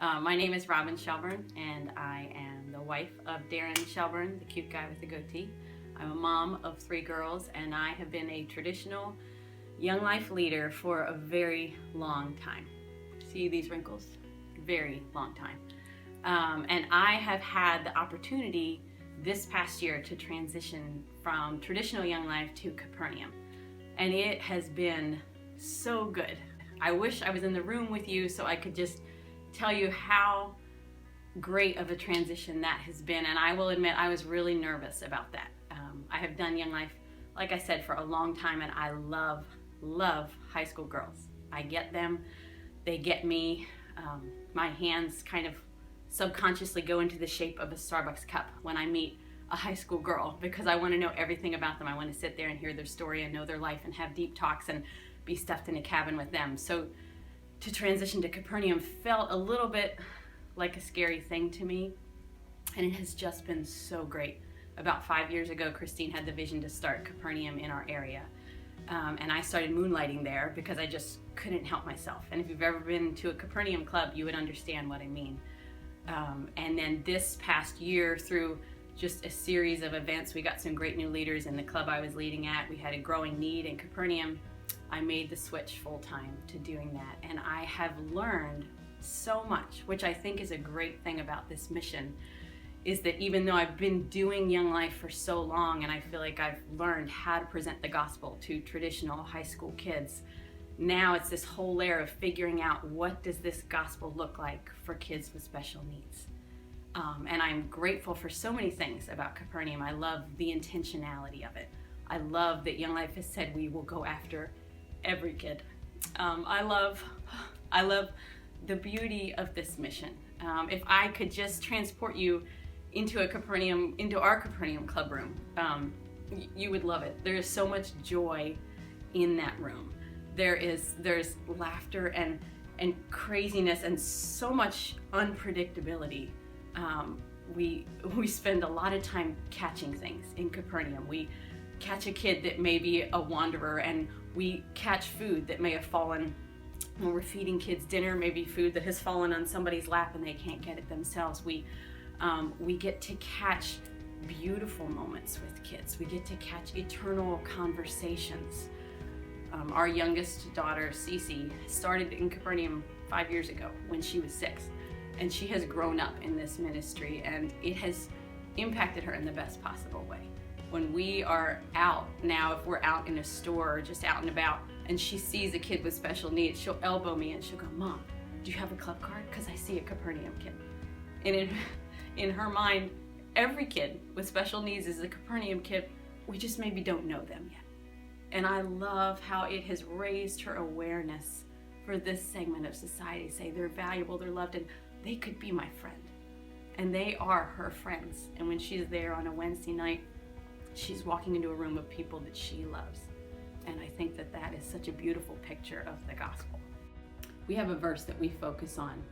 My name is Robin Shelburne, and I am the wife of Darren Shelburne, the cute guy with the goatee. I'm a mom of 3 girls, and I have been a traditional Young Life leader for a very long time. See these wrinkles? Very long time. And I have had the opportunity this past year to transition from traditional Young Life to Capernaum. And it has been so good. I wish I was in the room with you so I could just tell you how great of a transition that has been. And I will admit I was really nervous about that. I have done Young Life, like I said, for a long time, and I love high school girls. I get them, they get me. My hands kind of subconsciously go into the shape of a Starbucks cup when I meet a high school girl, because I want to know everything about them. I want to sit there and hear their story and know their life and have deep talks and be stuffed in a cabin with them. So to transition to Capernaum felt a little bit like a scary thing to me, and it has just been so great. About 5 years ago, Christine had the vision to start Capernaum in our area, and I started moonlighting there because I just couldn't help myself. And if you've ever been to a Capernaum club, you would understand what I mean. And then this past year, through just a series of events, we got some great new leaders in the club I was leading at. We had a growing need in Capernaum. I made the switch full-time to doing that, and I have learned so much, which I think is a great thing about this mission, is that even though I've been doing Young Life for so long and I feel like I've learned how to present the gospel to traditional high school kids, now it's this whole layer of figuring out what does this gospel look like for kids with special needs. And I'm grateful for so many things about Capernaum. I love the intentionality of it. I love that Young Life has said we will go after every kid. I love the beauty of this mission. If I could just transport you into our Capernaum club room, you would love it. There is so much joy in that room. There's laughter and craziness and so much unpredictability. We spend a lot of time catching things in Capernaum. We catch a kid that may be a wanderer, and we catch food that may have fallen when we're feeding kids dinner, maybe food that has fallen on somebody's lap and they can't get it themselves. We get to catch beautiful moments with kids. We get to catch eternal conversations. Our youngest daughter, Cece, started in Capernaum 5 years ago when she was 6, and she has grown up in this ministry, and it has impacted her in the best possible way. When we are out now, if we're out in a store or just out and about, and she sees a kid with special needs, she'll elbow me and she'll go, "Mom, do you have a club card? Because I see a Capernaum kid." And in her mind, every kid with special needs is a Capernaum kid. We just maybe don't know them yet. And I love how it has raised her awareness for this segment of society. Say they're valuable, they're loved, and they could be my friend. And they are her friends. And when she's there on a Wednesday night, she's walking into a room of people that she loves. And I think that that is such a beautiful picture of the gospel. We have a verse that we focus on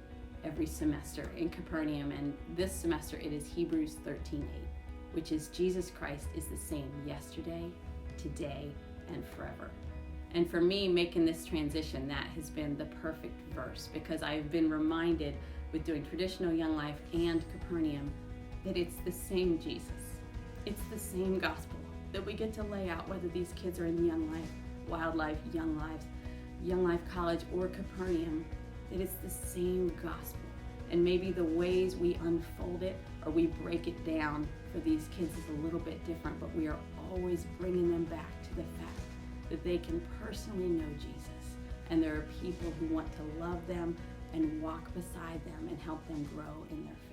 every semester in Capernaum, and this semester it is Hebrews 13:8, which is Jesus Christ is the same yesterday, today, and forever. And for me, making this transition, that has been the perfect verse, because I've been reminded with doing traditional Young Life and Capernaum that it's the same Jesus. It's the same gospel that we get to lay out, whether these kids are in Young Life, Wild Life, Young Life College, or Capernaum, that it's the same gospel. And maybe the ways we unfold it or we break it down for these kids is a little bit different, but we are always bringing them back to the fact that they can personally know Jesus, and there are people who want to love them and walk beside them and help them grow in their faith.